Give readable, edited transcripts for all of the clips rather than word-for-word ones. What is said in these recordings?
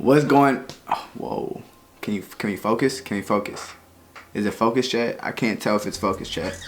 What's going? Oh, whoa. Can we focus? Can we focus? Is it focus chat? I can't tell if it's focus chat.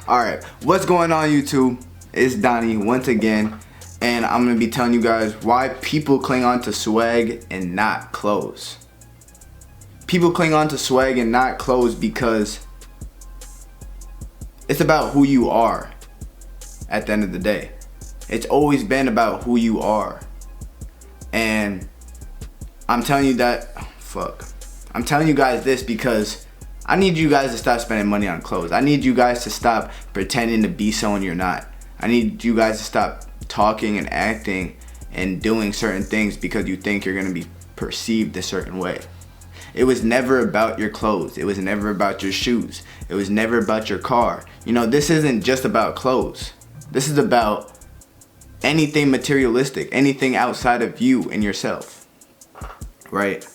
Alright, what's going on YouTube? It's Donnie once again, and I'm gonna be telling you guys why people cling on to swag and not clothes. People cling on to swag and not clothes because it's about who you are at the end of the day. It's always been about who you are. And I'm telling you that, I'm telling you guys this because I need you guys to stop spending money on clothes. I need you guys to stop pretending to be someone you're not. I need you guys to stop talking and acting and doing certain things because you think you're gonna be perceived a certain way. It was never about your clothes. It was never about your shoes. It was never about your car. You know, this isn't just about clothes. This is about anything materialistic, anything outside of you and yourself, right?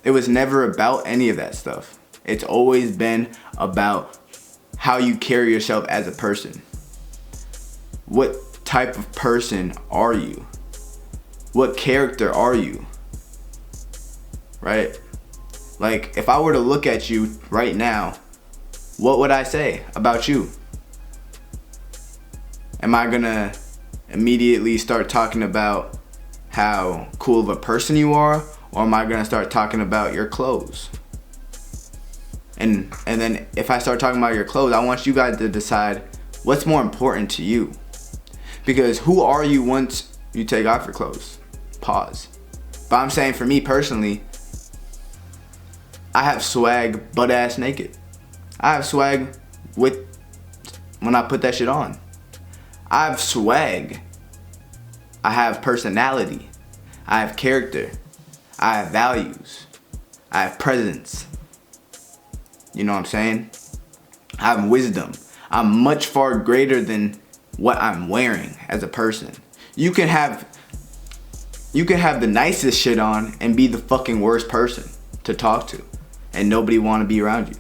It was never about any of that stuff. It's always been about how you carry yourself as a person. What type of person are you? What character are you? Right? Like, if I were to look at you right now, what would I say about you? Am I gonna immediately start talking about how cool of a person you are, or am I gonna start talking about your clothes? And then if I start talking about your clothes, I want you guys to decide what's more important to you. Because who are you once you take off your clothes? Pause. But I'm saying for me personally, I have swag butt ass naked. I have swag with when I put that shit on. I have swag. I have personality. I have character. I have values. I have presence. You know what I'm saying? I have wisdom. I'm much far greater than what I'm wearing as a person. You can have the nicest shit on and be the fucking worst person to talk to, and nobody want to be around you.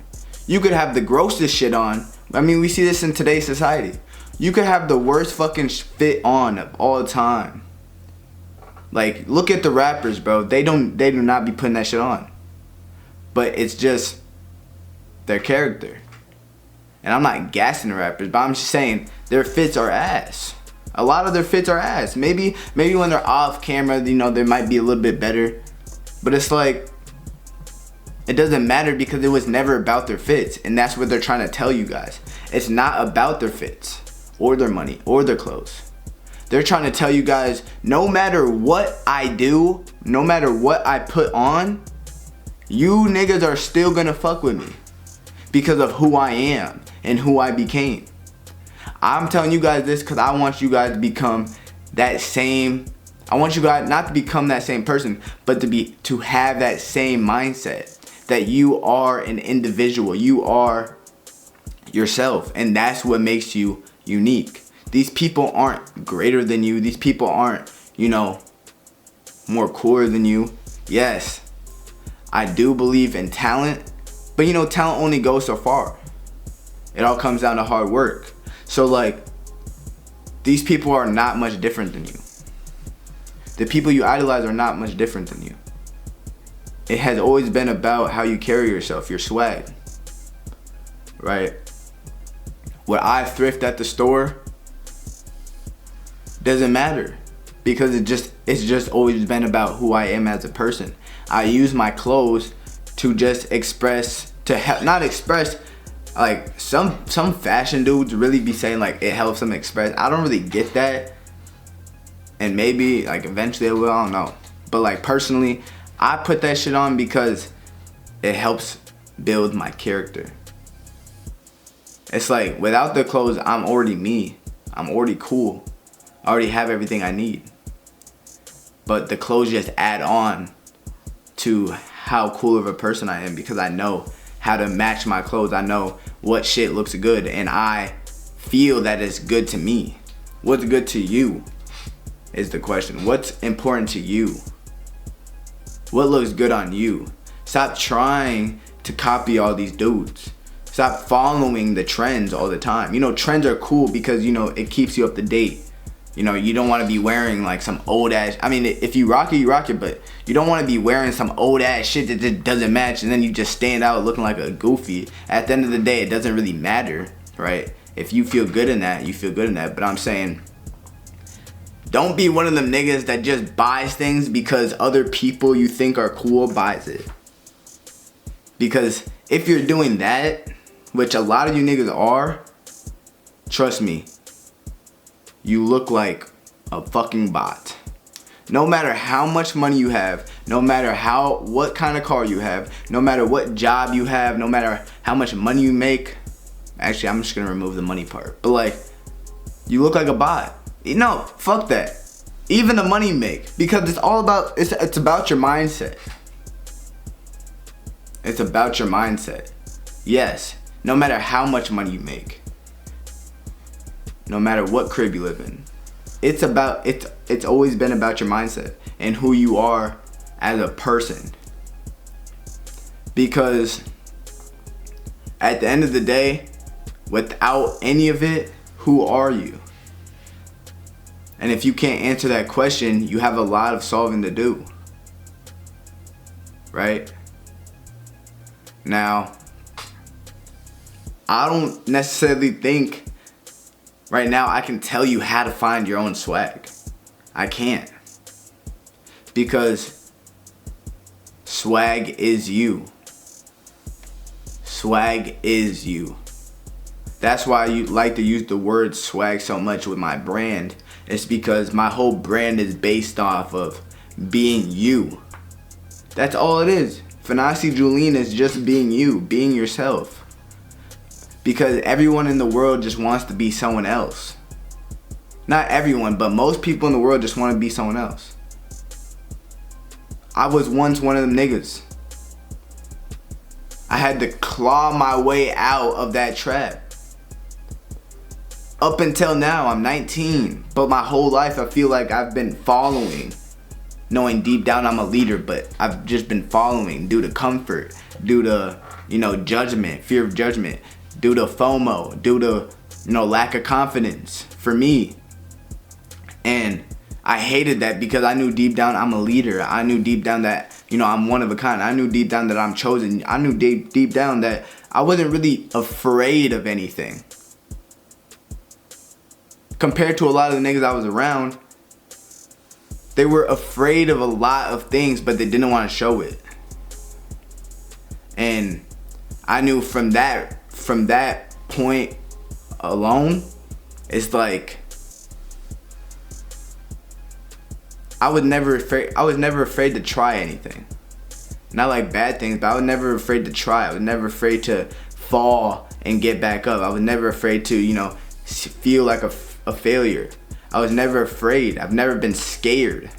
You could have the grossest shit on. I mean, we see this in today's society. You could have the worst fucking fit on of all time. Like, look at the rappers, bro. They do not be putting that shit on. But it's just their character. And I'm not gassing the rappers, but I'm just saying their fits are ass. A lot of their fits are ass. Maybe when they're off camera, you know, they might be a little bit better. But it's like, it doesn't matter because it was never about their fits. And that's what they're trying to tell you guys. It's not about their fits or their money or their clothes. They're trying to tell you guys, no matter what I do, no matter what I put on, you niggas are still gonna fuck with me because of who I am and who I became. I'm telling you guys this because I want you guys to become that same. I want you guys not to become that same person, but to have that same mindset that you are an individual. You are yourself, and that's what makes you unique. These people aren't greater than you. These people aren't, you know, more cooler than you. Yes, I do believe in talent, but you know, talent only goes so far. It all comes down to hard work. So like, these people are not much different than you. The people you idolize are not much different than you. It has always been about how you carry yourself, your swag, right? What I thrift at the store doesn't matter because it's just always been about who I am as a person. I use my clothes to just express, not express, like some fashion dudes really be saying like it helps them express. I don't really get that, and maybe like eventually I will, I don't know. But like personally, I put that shit on because it helps build my character. It's like without the clothes, I'm already me. I'm already cool. I already have everything I need. But the clothes just add on to how cool of a person I am because I know how to match my clothes. I know what shit looks good and I feel that it's good to me. What's good to you is the question. What's important to you? What looks good on you? Stop trying to copy all these dudes. Stop following the trends all the time. You know, trends are cool because, you know, it keeps you up to date. You know, you don't want to be wearing like some old ass, I mean, if you rock it, but you don't want to be wearing some old ass shit that just doesn't match and then you just stand out looking like a goofy. At the end of the day, it doesn't really matter, right? If you feel good in that, you feel good in that. But I'm saying, don't be one of them niggas that just buys things because other people you think are cool buys it. Because if you're doing that, which a lot of you niggas are, trust me, you look like a fucking bot. No matter how much money you have, no matter what kind of car you have, no matter what job you have, no matter how much money you make. Actually, I'm just gonna remove the money part. But like, you look like a bot. No, fuck that. Even the money you make, because it's all about, it's about your mindset. It's about your mindset. Yes, no matter how much money you make, no matter what crib you live in, it's always been about your mindset and who you are as a person. Because at the end of the day, without any of it, who are you? And if you can't answer that question, you have a lot of solving to do. Right? Now, I don't necessarily think right now I can tell you how to find your own swag. I can't. Because swag is you. Swag is you. That's why I like to use the word swag so much with my brand. It's because my whole brand is based off of being you. That's all it is. FANASI JULENE is just being you, being yourself. Because everyone in the world just wants to be someone else. Not everyone, but most people in the world just want to be someone else. I was once one of them niggas. I had to claw my way out of that trap. Up until now, I'm 19, but my whole life I feel like I've been following, knowing deep down I'm a leader, but I've just been following due to comfort, due to, judgment, fear of judgment, due to FOMO, due to, lack of confidence for me. And I hated that because I knew deep down I'm a leader. I knew deep down that, I'm one of a kind. I knew deep down that I'm chosen. I knew deep down that I wasn't really afraid of anything. Compared to a lot of the niggas I was around, they were afraid of a lot of things, but they didn't want to show it. And I knew from that point alone, it's like I was never afraid to try anything. Not like bad things, but I was never afraid to try. I was never afraid to fall and get back up. I was never afraid to, feel like a failure. I was never afraid. I've never been scared.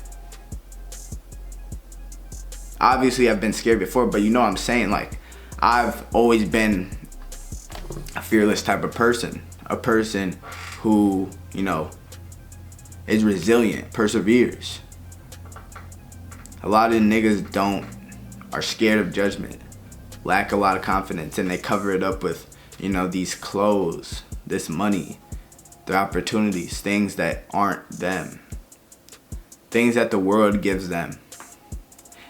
Obviously, I've been scared before, but what I'm saying, like, I've always been a fearless type of person. A person who, is resilient, perseveres. A lot of niggas are scared of judgment, lack a lot of confidence, and they cover it up with, these clothes, this money, their opportunities, things that aren't them, things that the world gives them.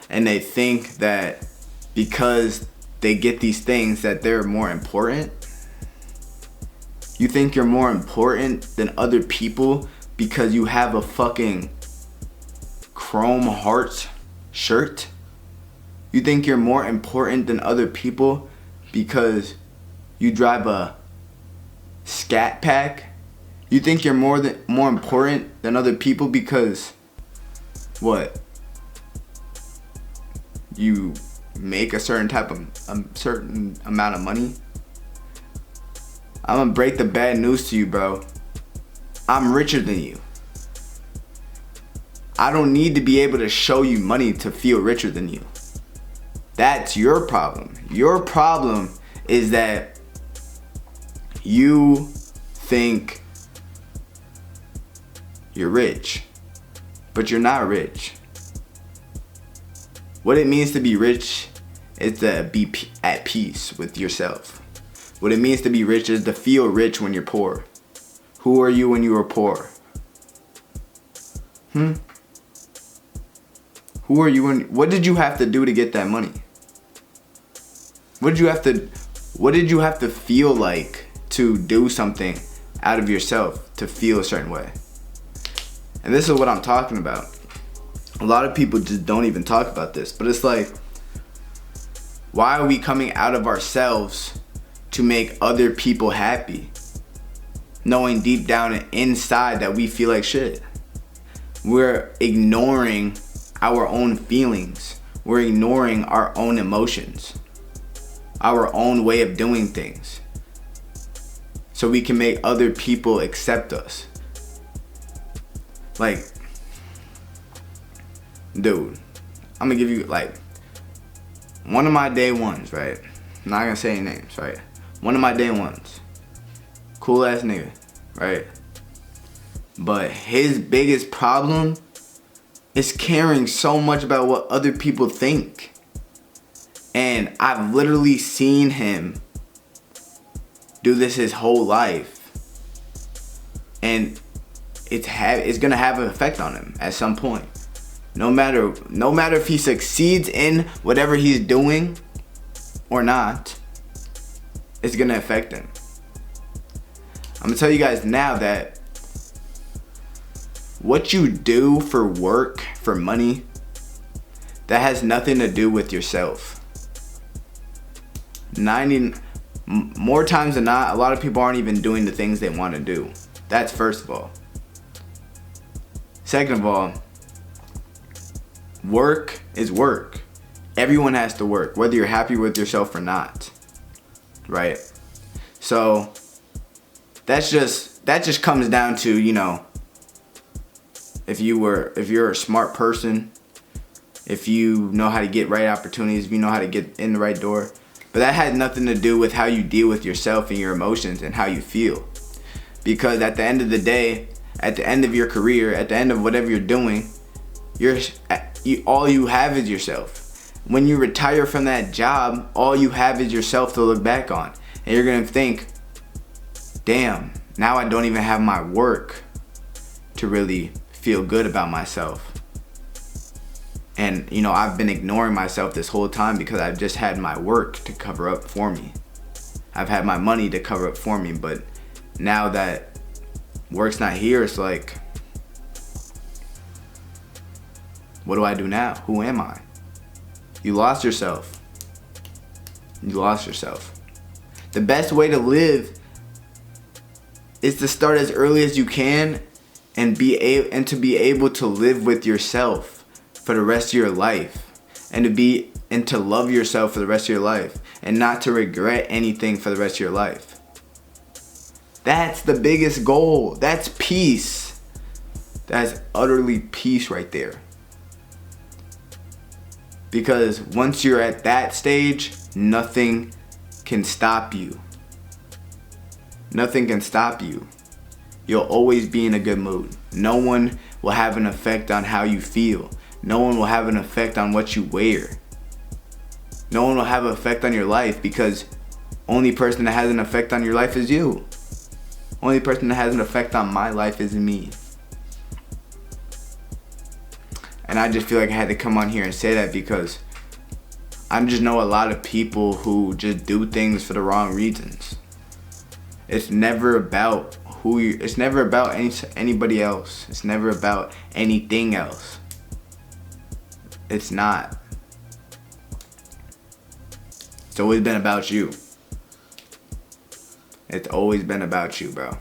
And they think that because they get these things that they're more important. You think you're more important than other people because you have a fucking chrome heart shirt? You think you're more important than other people because you drive a Scat Pack? You think you're more important than other people because what? You make a certain amount of money? I'm gonna break the bad news to you, bro. I'm richer than you. I don't need to be able to show you money to feel richer than you. That's your problem. Your problem is that you think you're rich, but you're not rich. What it means to be rich is to be at peace with yourself. What it means to be rich is to feel rich when you're poor. Who are you when you were poor? Who are you and what did you have to do to get that money? What did you have to feel like to do something out of yourself to feel a certain way? And this is what I'm talking about. A lot of people just don't even talk about this, but it's like, why are we coming out of ourselves to make other people happy, knowing deep down and inside that we feel like shit? We're ignoring our own feelings. We're ignoring our own emotions, our own way of doing things, so we can make other people accept us. Like, dude, I'm gonna give you like one of my day ones, right? I'm not gonna say any names, right? One of my day ones, cool ass nigga, right? But his biggest problem is caring so much about what other people think. And I've literally seen him do this his whole life. And it's gonna have an effect on him at some point. No matter if he succeeds in whatever he's doing or not, it's gonna affect him. I'm gonna tell you guys now that what you do for work, for money, that has nothing to do with yourself. More times than not, a lot of people aren't even doing the things they want to do. That's first of all. Second of all, work is work. Everyone has to work, whether you're happy with yourself or not, right? So that just comes down to, you know, if you're a smart person, if you know how to get right opportunities, if you know how to get in the right door. But that has nothing to do with how you deal with yourself and your emotions and how you feel. Because at the end of the day, at the end of your career, at the end of whatever you're doing, all you have is yourself. When you retire from that job, all you have is yourself to look back on. And you're gonna think, damn, now I don't even have my work to really feel good about myself. And you know, I've been ignoring myself this whole time because I've just had my work to cover up for me. I've had my money to cover up for me, but now that work's not here, it's like, what do I do now? Who am I? You lost yourself. You lost yourself. The best way to live is to start as early as you can and to be able to live with yourself for the rest of your life, and to love yourself for the rest of your life, and not to regret anything for the rest of your life. That's the biggest goal. That's peace. That's utterly peace right there. Because once you're at that stage, nothing can stop you. Nothing can stop you. You'll always be in a good mood. No one will have an effect on how you feel. No one will have an effect on what you wear. No one will have an effect on your life, because only person that has an effect on your life is you. Only person that has an effect on my life is me. And I just feel like I had to come on here and say that, because I just know a lot of people who just do things for the wrong reasons. It's never about it's never about anybody else. It's never about anything else. It's not. It's always been about you. It's always been about you, bro.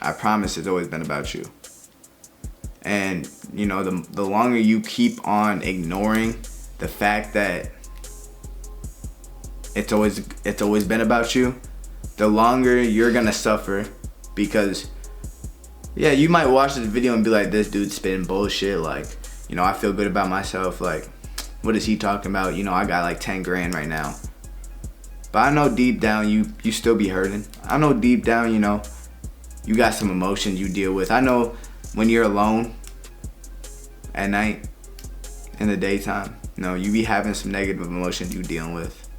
I promise it's always been about you. And, you know, the longer you keep on ignoring the fact that it's always been about you, the longer you're gonna suffer. Because, yeah, you might watch this video and be like, this dude's spitting bullshit. Like, you know, I feel good about myself. Like, what is he talking about? You know, I got like 10 grand right now. But I know deep down you still be hurting. I know deep down, you know, you got some emotions you deal with. I know when you're alone at night, in the daytime, you know, you be having some negative emotions you dealing with.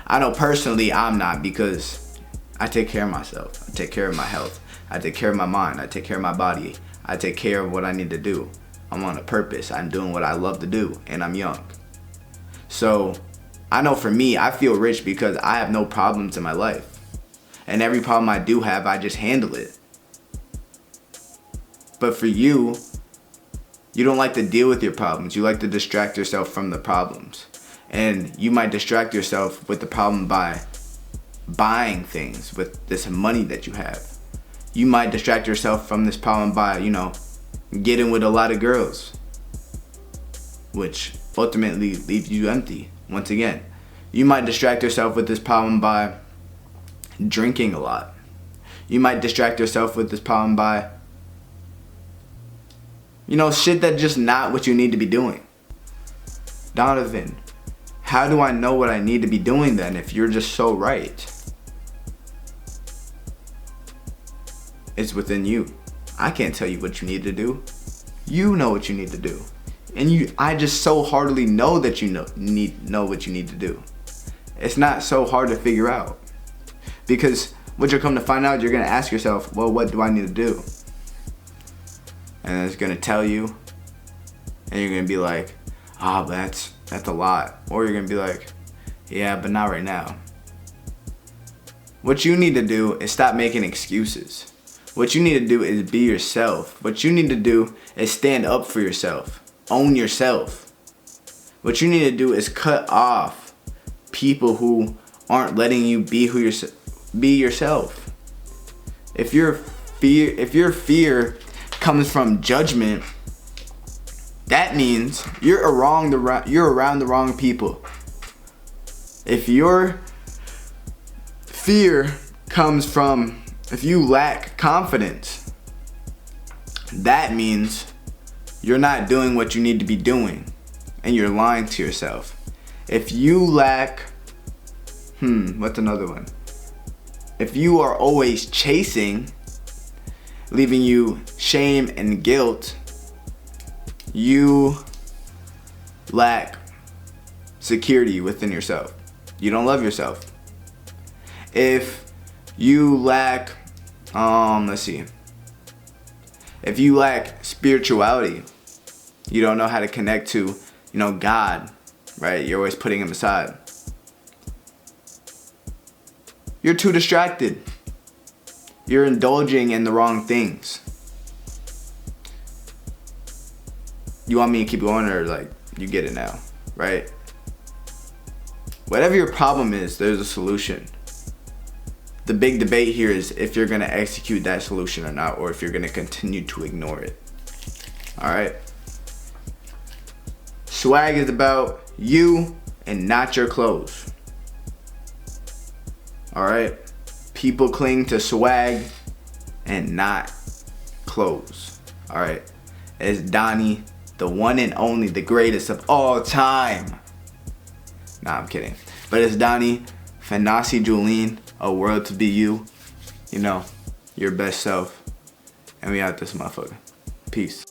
I know personally I'm not, because I take care of myself. I take care of my health. I take care of my mind. I take care of my body. I take care of what I need to do. I'm on a purpose. I'm doing what I love to do, and I'm young. So I know for me, I feel rich because I have no problems in my life. And every problem I do have, I just handle it. But for you, you don't like to deal with your problems. You like to distract yourself from the problems. And you might distract yourself with the problem by buying things with this money that you have. You might distract yourself from this problem by, getting with a lot of girls, which ultimately leaves you empty once again. You might distract yourself with this problem by drinking a lot. You might distract yourself with this problem by, shit that's just not what you need to be doing. Donovan, how do I know what I need to be doing then if you're just so right? It's within you. I can't tell you what you need to do. You know what you need to do. And I just so heartily know that you know what you need to do. It's not so hard to figure out. Because what you're come to find out, you're gonna ask yourself, well, what do I need to do? And it's gonna tell you, and you're gonna be like, but that's a lot. Or you're gonna be like, yeah, but not right now. What you need to do is stop making excuses. What you need to do is be yourself. What you need to do is stand up for yourself. Own yourself. What you need to do is cut off people who aren't letting you be yourself. If your fear comes from judgment, that means you're around the wrong people. If your fear comes from, if you lack confidence, that means you're not doing what you need to be doing and you're lying to yourself. If you lack, what's another one? If you are always chasing, leaving you shame and guilt, you lack security within yourself. You don't love yourself. If you lack, if you lack spirituality, you don't know how to connect to, God, right? You're always putting him aside. You're too distracted. You're indulging in the wrong things. You want me to keep going, or you get it now, right? Whatever your problem is, there's a solution. The big debate here is if you're gonna execute that solution or not, or if you're gonna continue to ignore it. All right? Swag is about you and not your clothes. All right? People cling to swag and not clothes. All right? It's Donnie, the one and only, the greatest of all time. Nah, I'm kidding. But it's Donnie, FANASI, JULENE, a world to be you. Your best self. And we out this motherfucker. Peace.